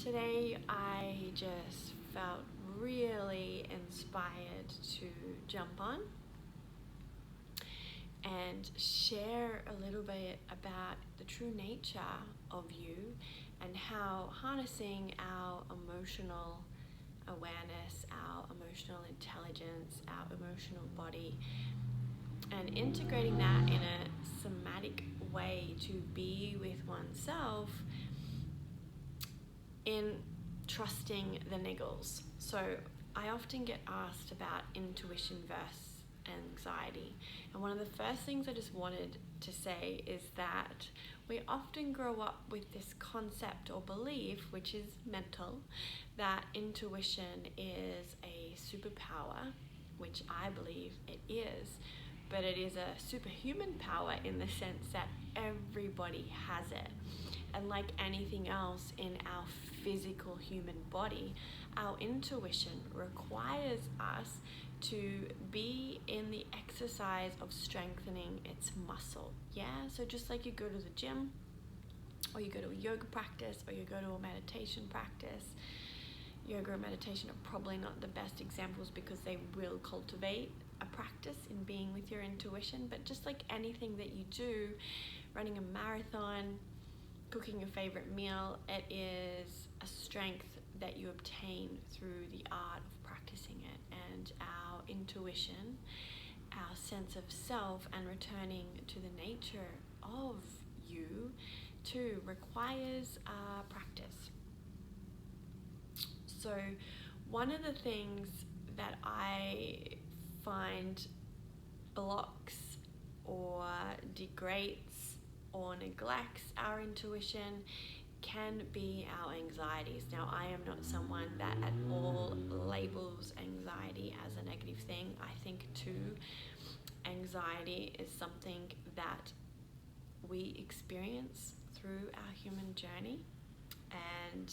Today I just felt really inspired to jump on and share a little bit about the true nature of you and how harnessing our emotional awareness, our emotional intelligence, our emotional body, and integrating that in a somatic way to be with oneself in trusting the niggles. So I often get asked about intuition versus anxiety. And one of the first things I just wanted to say is that we often grow up with this concept or belief, which is mental, that intuition is a superpower, which I believe it is, but it is a superhuman power in the sense that everybody has it. And like anything else in our physical human body, our intuition requires us to be in the exercise of strengthening its muscle. Yeah, so just like you go to the gym, or you go to a yoga practice, or you go to a meditation practice. Yoga and meditation are probably not the best examples because they will cultivate a practice in being with your intuition, but just like anything that you do, running a marathon, cooking your favorite meal, it is a strength that you obtain through the art of practicing it. And our intuition, our sense of self, and returning to the nature of you too requires practice. So one of the things that I find blocks or degrades or neglects our intuition can be our anxieties. Now, I am not someone that at all labels anxiety as a negative thing. I think too, anxiety is something that we experience through our human journey, and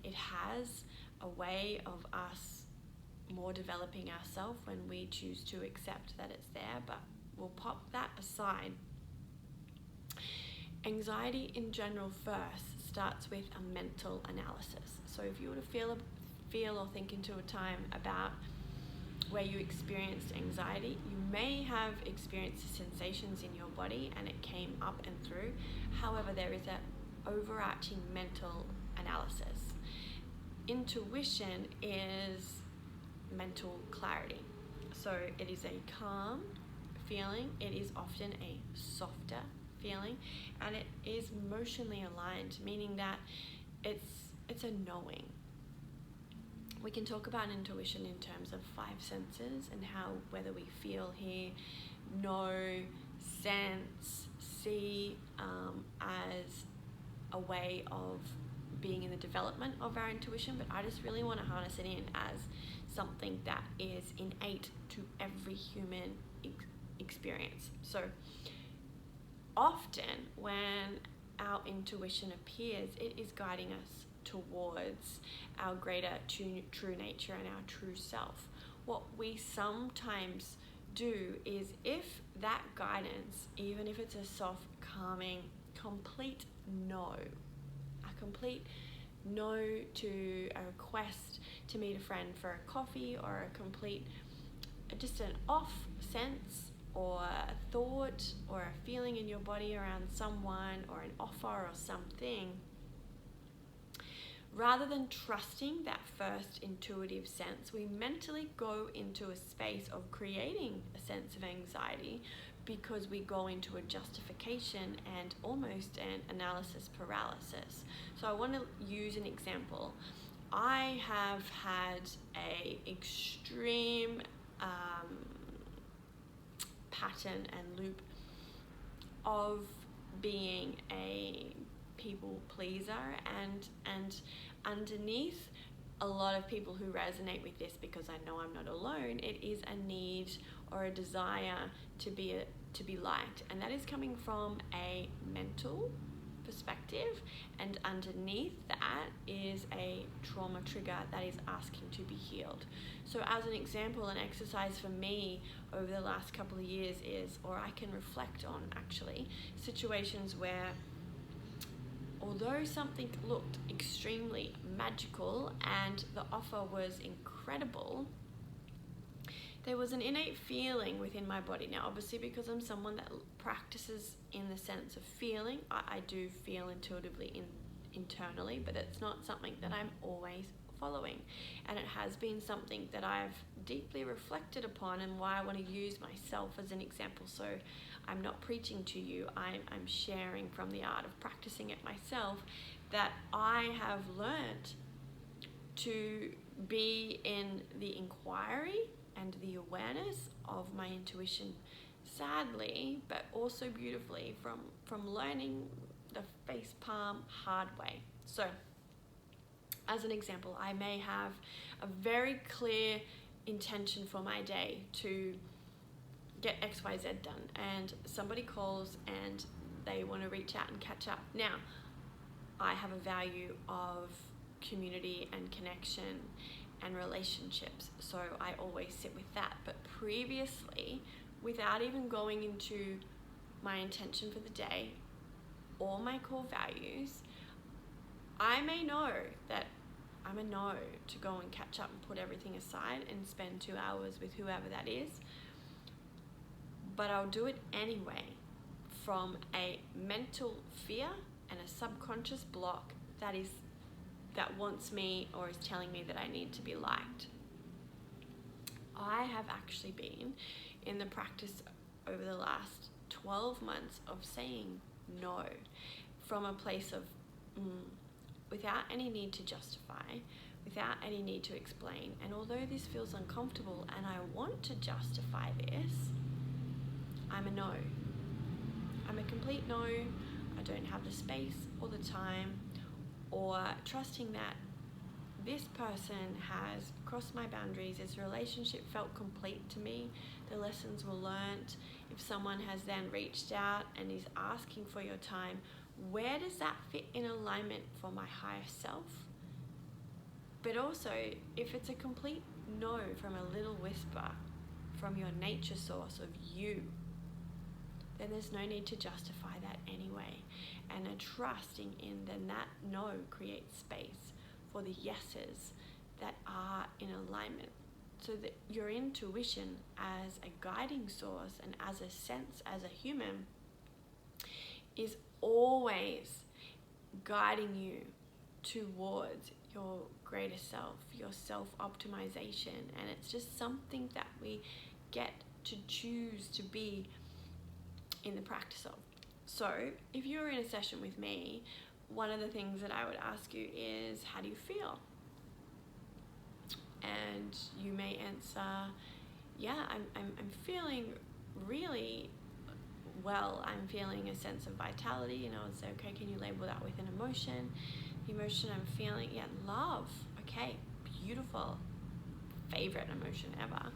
it has a way of us more developing ourselves when we choose to accept that it's there, but we'll pop that aside. Anxiety in general first starts with a mental analysis. So if you were to feel or think into a time about where you experienced anxiety, you may have experienced the sensations in your body and it came up and through. However, there is an overarching mental analysis. Intuition is mental clarity. So it is a calm feeling. It is often a softer feeling, and it is emotionally aligned, meaning that it's a knowing. We can talk about intuition in terms of five senses and how whether we feel, hear, know, sense, see as a way of being in the development of our intuition, but I just really want to harness it in as something that is innate to every human experience. So often when our intuition appears, it is guiding us towards our greater true nature and our true self. What we sometimes do is, if that guidance, even if it's a soft, calming, complete no to a request to meet a friend for a coffee, or a complete, just an off sense or a thought or a feeling in your body around someone or an offer or something, rather than trusting that first intuitive sense, we mentally go into a space of creating a sense of anxiety because we go into a justification and almost an analysis paralysis. So I want to use an example. I have had a extreme pattern and loop of being a people pleaser, and underneath a lot of people who resonate with this, because I know I'm not alone, it is a need or a desire to be liked, and that is coming from a mental perspective, and underneath that is a trauma trigger that is asking to be healed. So as an example, an exercise for me over the last couple of years is, or I can reflect on actually, situations where although something looked extremely magical and the offer was incredible, there was an innate feeling within my body. Now, obviously, because I'm someone that practices in the sense of feeling, I do feel intuitively internally, but it's not something that I'm always following. And it has been something that I've deeply reflected upon, and why I want to use myself as an example. So I'm not preaching to you, I'm sharing from the art of practicing it myself, that I have learned to be in the inquiry and the awareness of my intuition, sadly, but also beautifully, from learning the face palm hard way. So, as an example, I may have a very clear intention for my day to get XYZ done, and somebody calls and they want to reach out and catch up. Now, I have a value of community and connection and relationships, so I always sit with that. But previously, without even going into my intention for the day or my core values, I may know that I'm a no to go and catch up and put everything aside and spend 2 hours with whoever that is, but I'll do it anyway from a mental fear and a subconscious block that wants me, or is telling me that I need to be liked. I have actually been in the practice over the last 12 months of saying no from a place of without any need to justify, without any need to explain. And although this feels uncomfortable and I want to justify this, I'm a no. I'm a complete no. I don't have the space or the time, or trusting that this person has crossed my boundaries. This relationship felt complete to me. The lessons were learnt. If someone has then reached out and is asking for your time, where does that fit in alignment for my higher self? But also, if it's a complete no from a little whisper from your nature source of you, then there's no need to justify that anyway. And a trusting in then that no creates space for the yeses that are in alignment. So that your intuition as a guiding source and as a sense, as a human, is always guiding you towards your greater self, your self-optimization. And it's just something that we get to choose to be in the practice of. So if you're in a session with me, one of the things that I would ask you is, how do you feel? And you may answer, yeah, I'm feeling really well. I'm feeling a sense of vitality. And I would say, okay, can you label that with an emotion? The emotion I'm feeling, yeah, love. Okay, beautiful. Favorite emotion ever.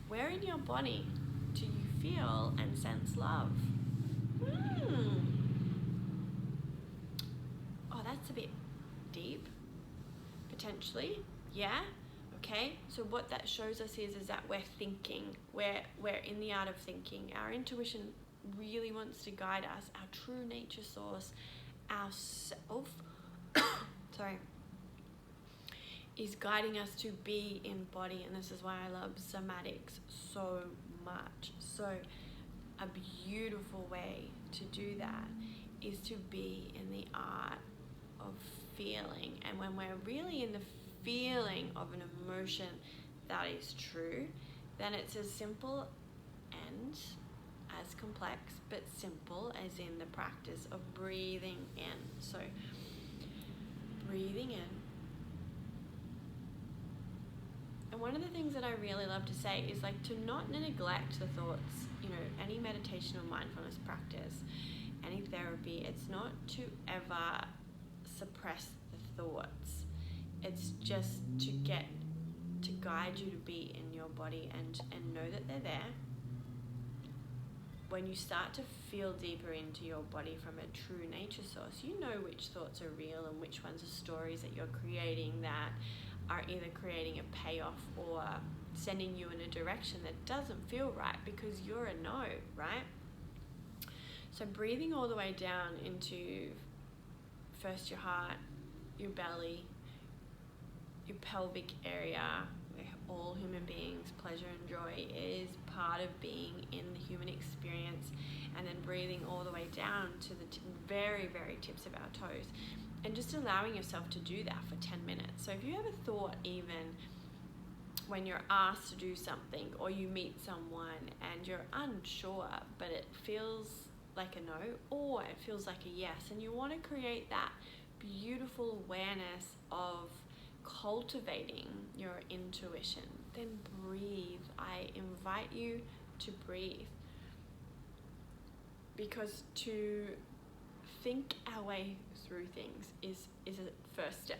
Where in your body do you feel and sense love? Oh, that's a bit deep, potentially. Yeah. Okay. So what that shows us is that we're thinking. We're in the art of thinking. Our intuition really wants to guide us. Our true nature source, our self, is guiding us to be in body. And this is why I love somatics so much. So a beautiful way to do that is to be in the art of feeling. And when we're really in the feeling of an emotion that is true, then it's as simple and as complex, but simple as in the practice of breathing in. So breathing in. And one of the things that I really love to say is like to not neglect the thoughts. You know, any meditation or mindfulness practice, any therapy, it's not to ever suppress the thoughts. It's just to guide you to be in your body and know that they're there. When you start to feel deeper into your body from a true nature source, you know which thoughts are real and which ones are stories that you're creating that are either creating a payoff or sending you in a direction that doesn't feel right because you're a no, right? So breathing all the way down into first your heart, your belly, your pelvic area, where all human beings, pleasure and joy is part of being in the human experience, and then breathing all the way down to the very, very tips of our toes, and just allowing yourself to do that for 10 minutes. So if you ever thought, even when you're asked to do something or you meet someone and you're unsure, but it feels like a no or it feels like a yes, and you want to create that beautiful awareness of cultivating your intuition, then breathe. I invite you to breathe, because to think our way through things is a first step.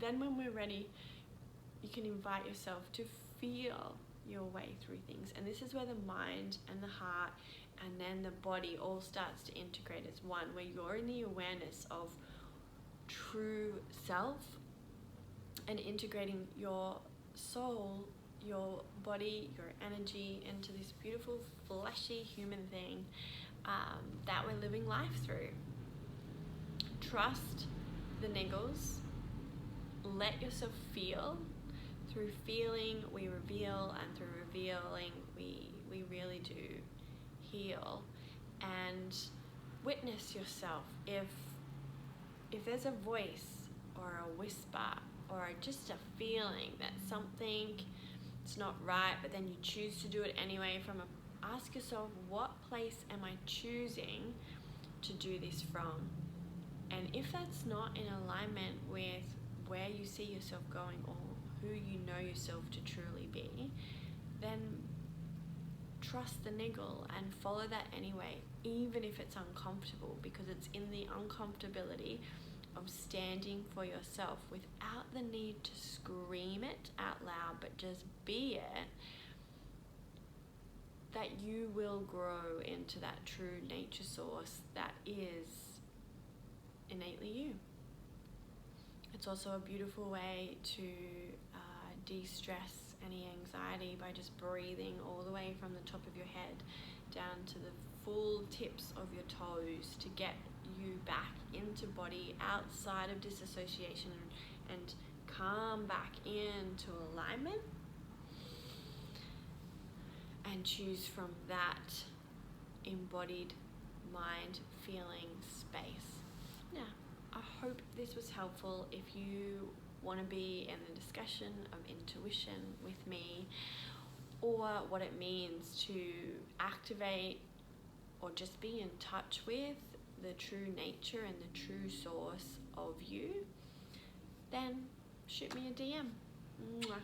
Then when we're ready, you can invite yourself to feel your way through things, and this is where the mind and the heart and then the body all starts to integrate as one, where you're in the awareness of true self and integrating your soul, your body, your energy into this beautiful fleshy human thing that we're living life through. Trust the niggles. Let yourself feel. Through feeling we reveal, and through revealing we really do heal. And witness yourself. If there's a voice or a whisper or just a feeling that something is not right, but then you choose to do it anyway, ask yourself, what place am I choosing to do this from? And if that's not in alignment with where you see yourself going or who you know yourself to truly be, then trust the niggle and follow that anyway, even if it's uncomfortable, because it's in the uncomfortability of standing for yourself without the need to scream it out loud, but just be it, that you will grow into that true nature source that is innately you. It's also a beautiful way to de-stress any anxiety by just breathing all the way from the top of your head down to the full tips of your toes, to get you back into body outside of disassociation and come back into alignment, and choose from that embodied mind feeling space. Yeah, I hope this was helpful. If you want to be in the discussion of intuition with me, or what it means to activate or just be in touch with the true nature and the true source of you, then shoot me a DM. Mwah.